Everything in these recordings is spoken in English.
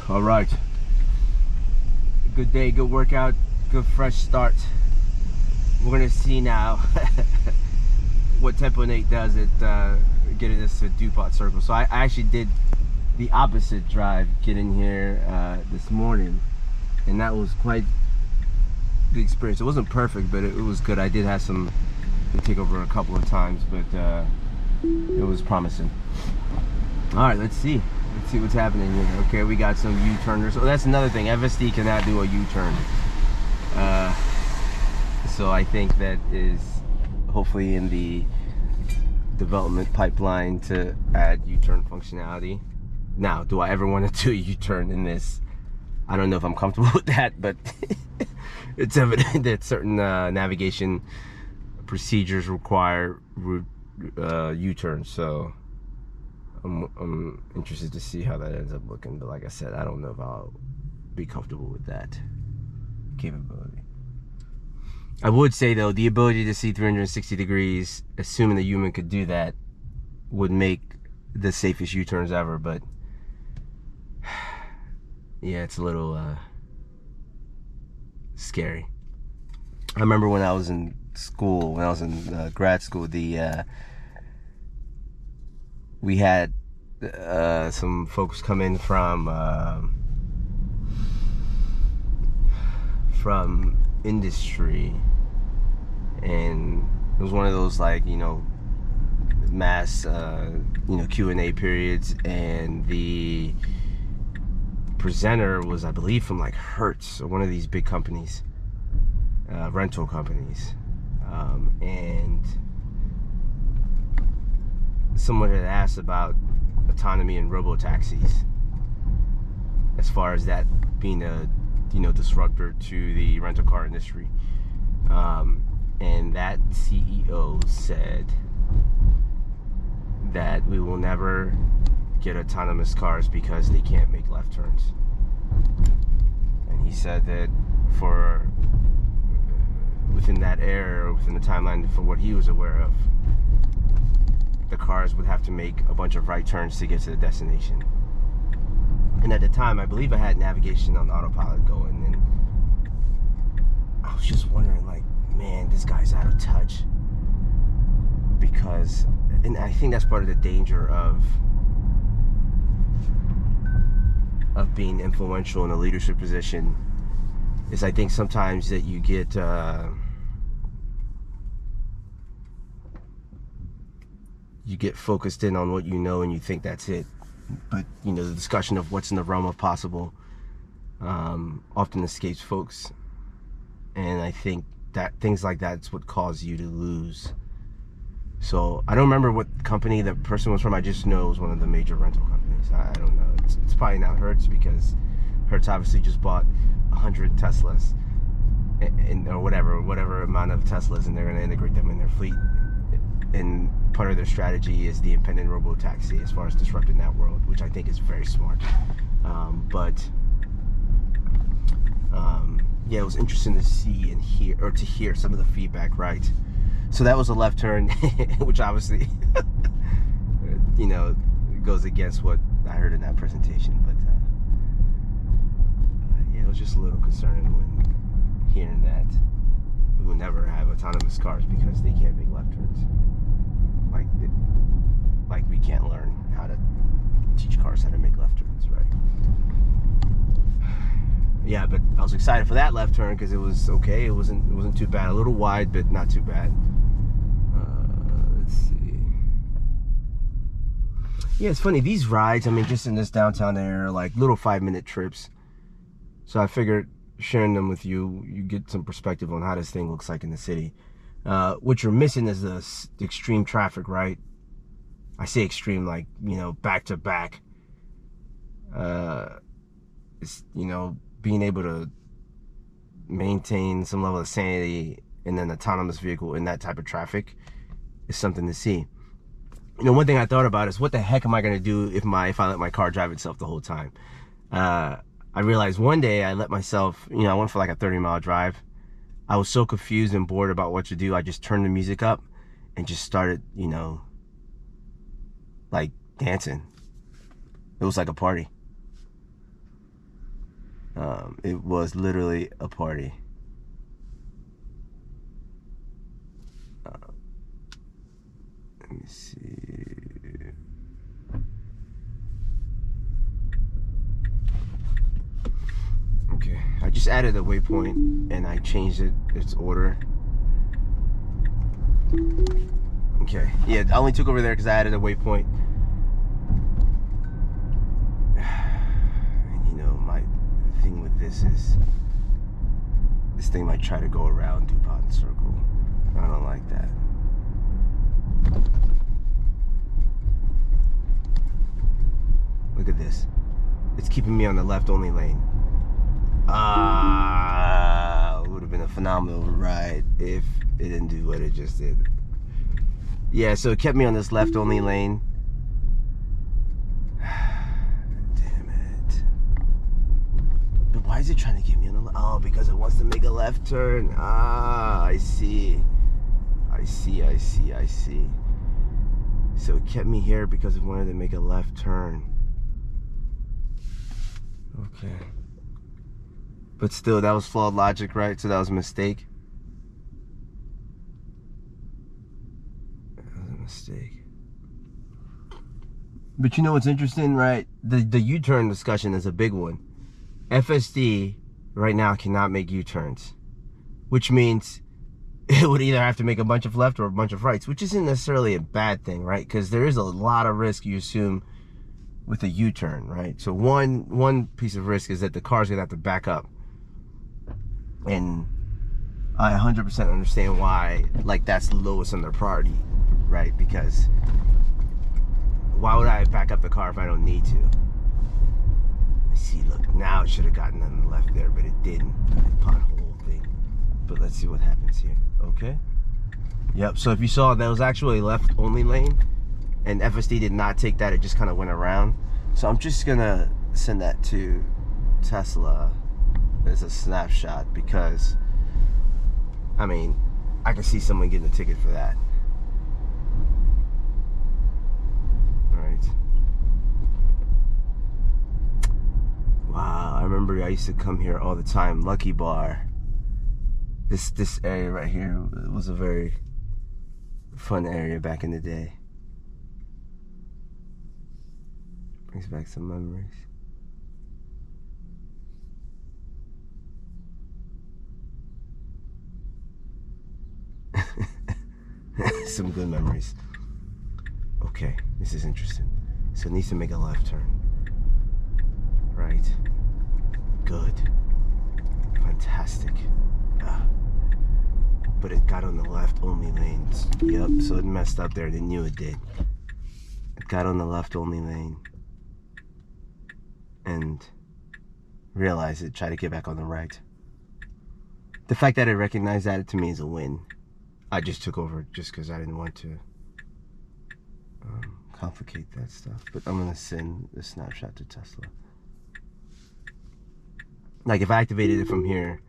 All right. Good day, good workout, good fresh start. We're gonna see now what Tempo Nate does at getting us to Dupont Circle. So I actually did the opposite drive getting here this morning, and that was quite the experience. It wasn't perfect, but it was good. I did have some to take over a couple of times, but it was promising. All right, let's see what's happening here. Okay, we got some U-turners. Oh, that's another thing. FSD cannot do a U-turn. So I think that is hopefully in the development pipeline to add U-turn functionality. Now, do I ever want to do a U-turn in this? I don't know if I'm comfortable with that, but it's evident that certain navigation procedures require U-turns. So I'm interested to see how that ends up looking. But like I said, I don't know if I'll be comfortable with that capability. I would say though, the ability to see 360 degrees, assuming the human could do that, would make the safest U-turns ever. But yeah, it's a little scary. I remember when I was in school, when I was in grad school, we had some folks come in from industry, and it was one of those, like, you know, mass Q&A periods, and the presenter was, I believe, from like Hertz or one of these big companies, rental companies, and someone had asked about autonomy and robo-taxis, as far as that being a disruptor to the rental car industry, and that CEO said that we will never get autonomous cars because they can't make left turns. And he said that for within that era, or within the timeline for what he was aware of, the cars would have to make a bunch of right turns to get to the destination. And at the time, I believe I had navigation on autopilot going, and I was just wondering, like, man, this guy's out of touch. Because, and I think that's part of the danger of being influential in a leadership position, is I think sometimes that you get focused in on what you know, and you think that's it. But the discussion of what's in the realm of possible often escapes folks, and I think that things like that's what cause you to lose. So I don't remember what company the person was from. I just know it was one of the major rental companies. I don't know. It's probably not Hertz, because Hertz obviously just bought 100 Teslas, or whatever amount of Teslas, and they're going to integrate them in their fleet. And part of their strategy is the independent robo-taxi, as far as disrupting that world, which I think is very smart. Yeah, it was interesting to see and hear, or to hear some of the feedback, right? So that was a left turn, which obviously, goes against what I heard in that presentation. But yeah, it was just a little concerning when hearing that we will never have autonomous cars because they can't make left turns. Like we can't learn how to teach cars how to make left turns, right? Yeah, but I was excited for that left turn because it was okay. It wasn't too bad. A little wide, but not too bad. Let's see. Yeah, it's funny, these rides, I mean, just in this downtown area, are like little 5-minute trips. So I figured sharing them with you get some perspective on how this thing looks like in the city. What you're missing is the extreme traffic, right? I say extreme, like, back to back. It's, being able to maintain some level of sanity in an autonomous vehicle in that type of traffic is something to see. One thing I thought about is, what the heck am I going to do if I let my car drive itself the whole time? I realized one day I let myself, I went for like a 30-mile drive. I was so confused and bored about what to do, I just turned the music up and just started, like dancing. It was like a party. It was literally a party. Let me see. Okay, I just added a waypoint and I changed its order. Okay, yeah, I only took over there because I added a waypoint. And you know, my thing with this is this thing might try to go around Dupont Circle. I don't like that. Look at this. It's keeping me on the left only lane. It would have been a phenomenal ride if it didn't do what it just did. Yeah, so it kept me on this left only lane. Damn it. But why is it trying to get me on the left? Oh, because it wants to make a left turn. I see. I see. So it kept me here because it wanted to make a left turn. Okay. But still, that was flawed logic, right? So that was a mistake. That was a mistake. But you know what's interesting, right? The U-turn discussion is a big one. FSD right now cannot make U-turns, which means it would either have to make a bunch of left or a bunch of rights, which isn't necessarily a bad thing, right? Because there is a lot of risk you assume with a U-turn, right? So one piece of risk is that the car's gonna have to back up. And I 100% understand why, like, that's the lowest on their priority, right? Because why would I back up the car if I don't need to? See, look, now it should have gotten on the left there, but it didn't. The pothole thing. But let's see what happens here. Okay. Yep. So if you saw, that was actually a left only lane, and FSD did not take that. It just kind of went around. So I'm just gonna send that to Tesla as a snapshot, because I mean, I can see someone getting a ticket for that. All right. Wow, I remember I used to come here all the time. Lucky Bar. This area right here was a very fun area back in the day. Brings back some memories. Some good memories. Okay, this is interesting. So it needs to make a left turn. Right. Good. Fantastic. But it got on the left only lanes. Yep, so it messed up there. They knew it did. It got on the left only lane and realized it, tried to get back on the right. The fact that it recognized that, to me, is a win. I just took over just because I didn't want to complicate that stuff. But I'm going to send the snapshot to Tesla. Like, if I activated it from here,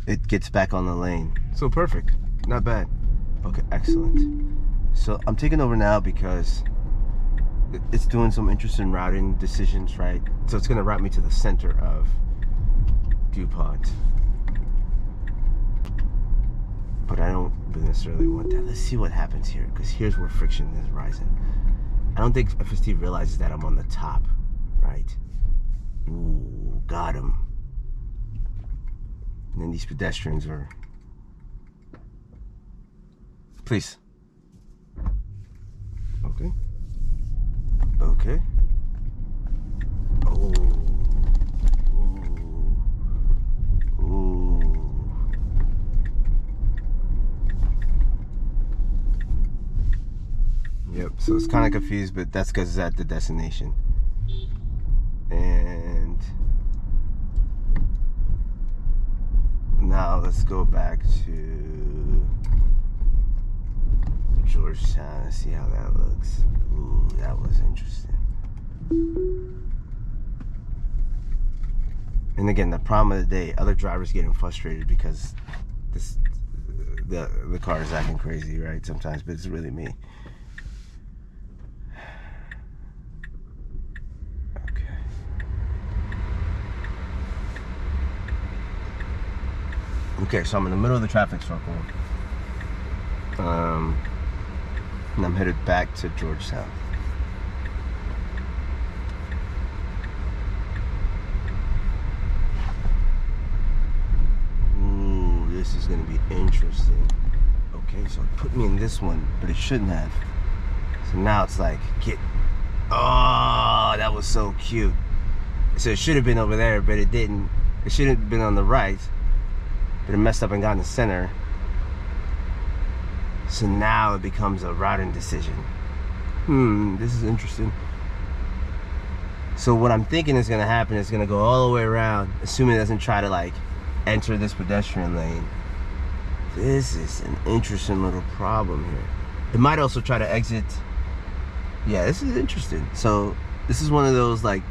it gets back on the lane. So perfect. Not bad. Okay, excellent. So I'm taking over now because it's doing some interesting routing decisions, right? So it's going to route me to the center of Dupont. But I don't necessarily want that. Let's see what happens here, because here's where friction is rising. I don't think FSD realizes that I'm on the top, right? Ooh, got him. And then these pedestrians are... Please. Okay. Okay. Oh. Ooh. Ooh. Yep, so it's kind of confused, but that's because it's at the destination. And now let's go back to Georgetown and see how that looks. Ooh, that was interesting. And again, the problem of the day, other drivers getting frustrated because the car is acting crazy, right? Sometimes, but it's really me. Okay, so I'm in the middle of the traffic circle. And I'm headed back to Georgetown. Ooh, this is gonna be interesting. Okay, so it put me in this one, but it shouldn't have. So now it's like, oh, that was so cute. So it should have been over there, but it didn't. It should have been on the right, but it messed up and got in the center. So now it becomes a routing decision. This is interesting. So what I'm thinking is gonna happen is gonna go all the way around, assuming it doesn't try to like enter this pedestrian lane. This is an interesting little problem here. It might also try to exit. Yeah, this is interesting. So this is one of those, like,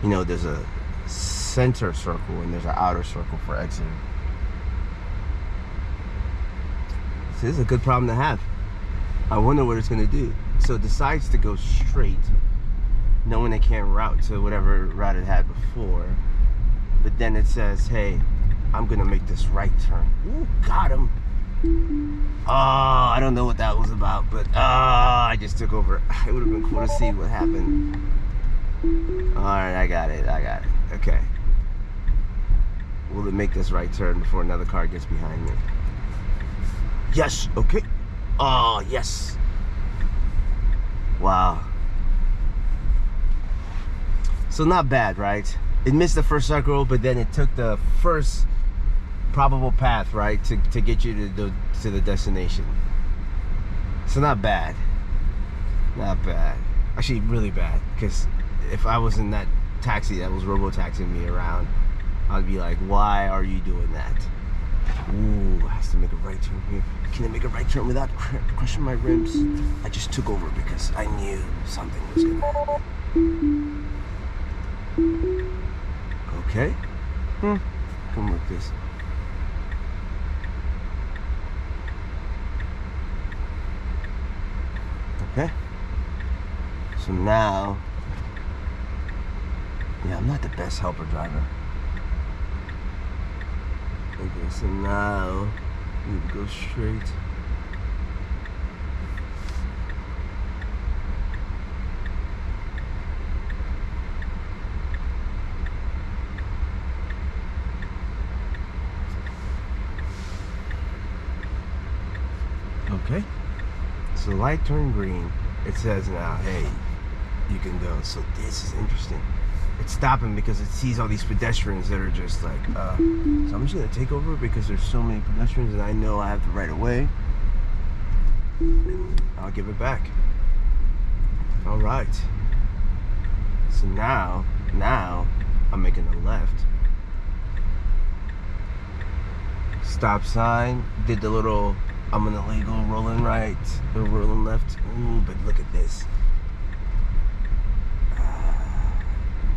you know, there's a center circle and there's an outer circle for exiting. This is a good problem to have. I wonder what it's gonna do. So it decides to go straight, knowing it can't route to whatever route it had before. But then it says, hey, I'm gonna make this right turn. Ooh, got him. Oh, I don't know what that was about, but I just took over. It would have been cool to see what happened. All right, I got it. Okay. Will it make this right turn before another car gets behind me? Yes, okay. Oh, yes. Wow. So not bad, right? It missed the first circle, but then it took the first probable path, right, to get you to the destination. So not bad. Not bad. Actually, really bad, because if I was in that taxi that was robo-taxiing me around, I'd be like, why are you doing that? Ooh, has to make a right turn here. Can I make a right turn without crushing my rims? I just took over because I knew something was gonna happen. Okay. Come with this. Okay. So now, yeah, I'm not the best helper driver. Okay, so now we go straight. Okay. So light turned green. It says now, hey, you can go. So this is interesting. It's stopping because it sees all these pedestrians that are just like, so I'm just gonna take over because there's so many pedestrians and I know I have the right of way. And I'll give it back. All right. So now I'm making a left. Stop sign, did the little, I'm an illegal rolling right, or rolling left. Ooh, but look at this.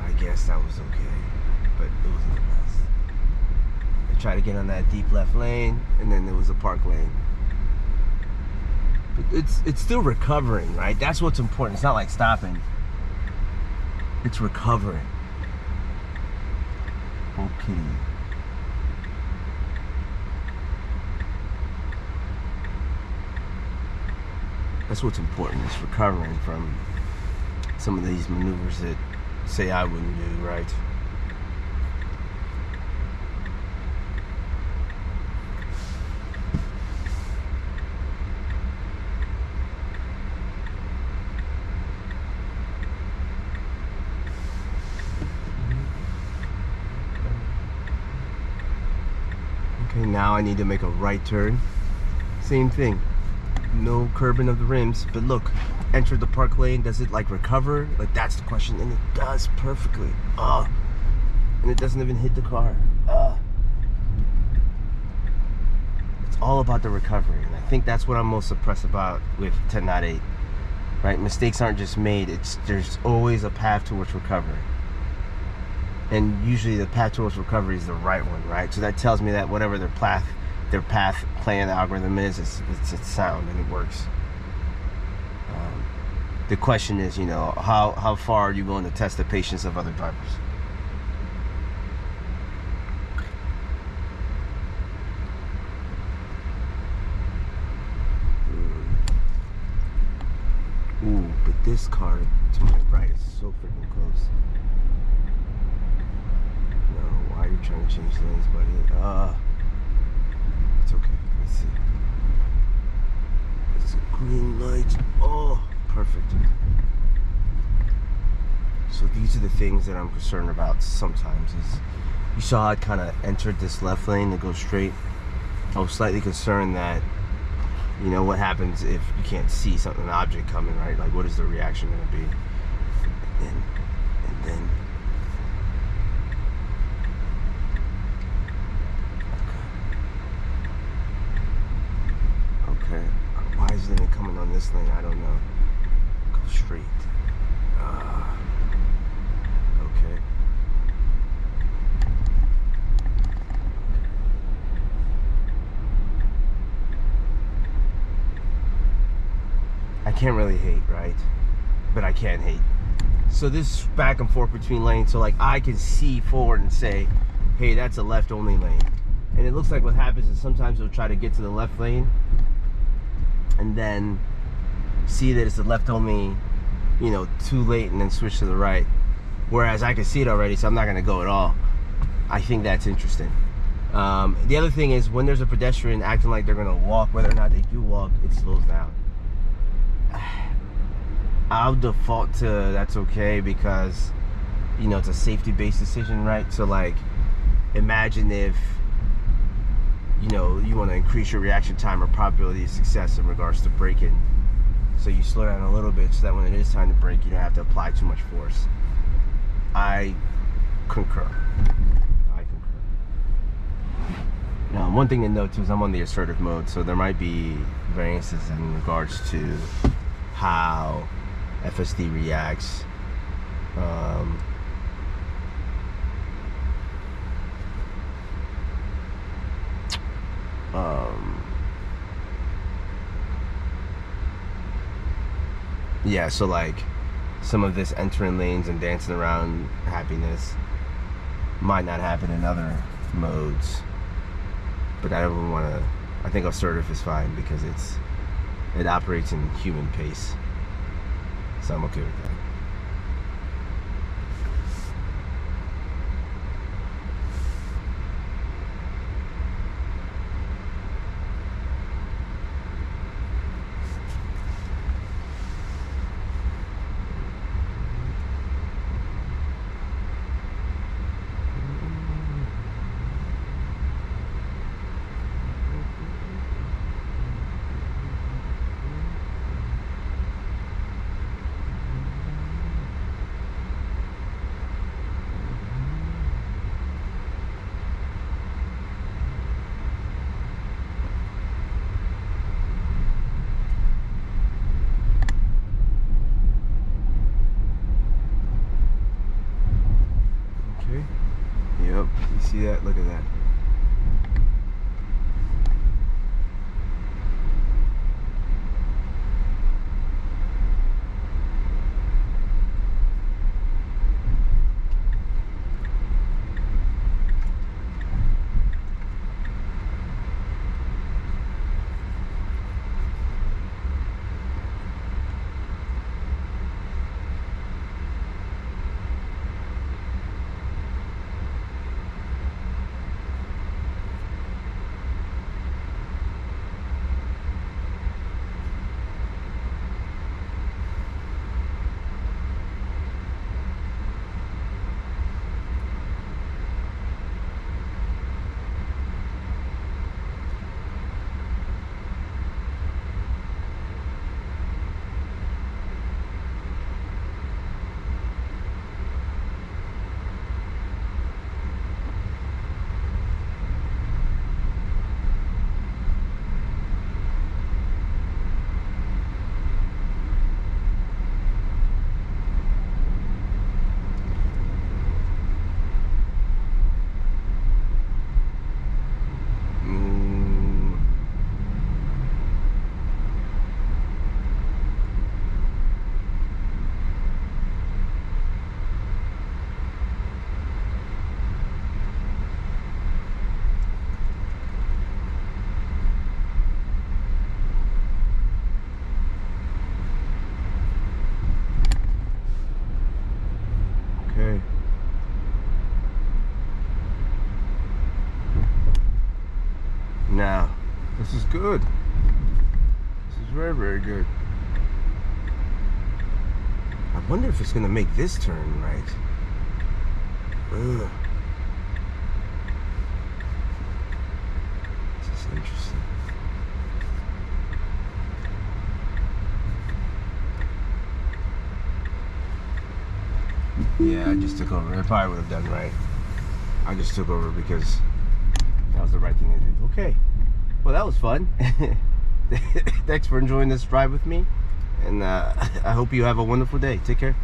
I guess that was okay, but it wasn't the best. I tried to get on that deep left lane, and then there was a park lane. But it's still recovering, right? That's what's important. It's not like stopping. It's recovering. Okay. That's what's important. It's recovering from some of these maneuvers that say I wouldn't do, right? Okay, now I need to make a right turn. Same thing. No curbing of the rims, but look, enter the park lane. Does it like recover? Like, that's the question, and it does perfectly. And it doesn't even hit the car. It's all about the recovery, and I think that's what I'm most impressed about with 10.8. Right? Mistakes aren't just made. There's always a path towards recovery, and usually the path towards recovery is the right one, right? So that tells me that whatever their path playing the algorithm is, it's sound and it works. The question is, you know, how far are you willing to test the patience of other drivers? this car to my right is so freaking close. No, why are you trying to change lanes, buddy? It's okay. Let's see. It's a green light. Oh, perfect. So these are the things that I'm concerned about sometimes. Is you saw how I kind of entered this left lane to go straight. I was slightly concerned that, you know, what happens if you can't see something, an object coming, right? Like, what is the reaction going to be? And then, okay. Why isn't it coming on this lane? I don't know. Go straight. Okay. I can't really hate, right? But I can hate. So this back and forth between lanes, so like I can see forward and say, hey, that's a left only lane. And it looks like what happens is sometimes they'll try to get to the left lane and then see that it's a left only, you know, too late, and then switch to the right. Whereas I can see it already, so I'm not gonna go at all. I think that's interesting. The other thing is when there's a pedestrian acting like they're gonna walk, whether or not they do walk, it slows down. I'll default to that's okay because, you know, it's a safety-based decision, right? So like, imagine if, you know, you want to increase your reaction time or probability of success in regards to braking. So you slow down a little bit so that when it is time to brake, you don't have to apply too much force. I concur. Now, one thing to note too is I'm on the assertive mode, so there might be variances in regards to how FSD reacts. Yeah, so like some of this entering lanes and dancing around happiness might not happen in other modes, but I don't want to. I think assertive is fine because it operates in human pace, so I'm okay with that. Yep, you see that? Look at that. good. This is very, very good. I wonder if it's gonna make this turn right. Ugh. This is interesting. Yeah, I just took over. I probably would have done right. I just took over because that was the right thing to do. Okay. Well, that was fun. Thanks for enjoying this drive with me. And I hope you have a wonderful day. Take care.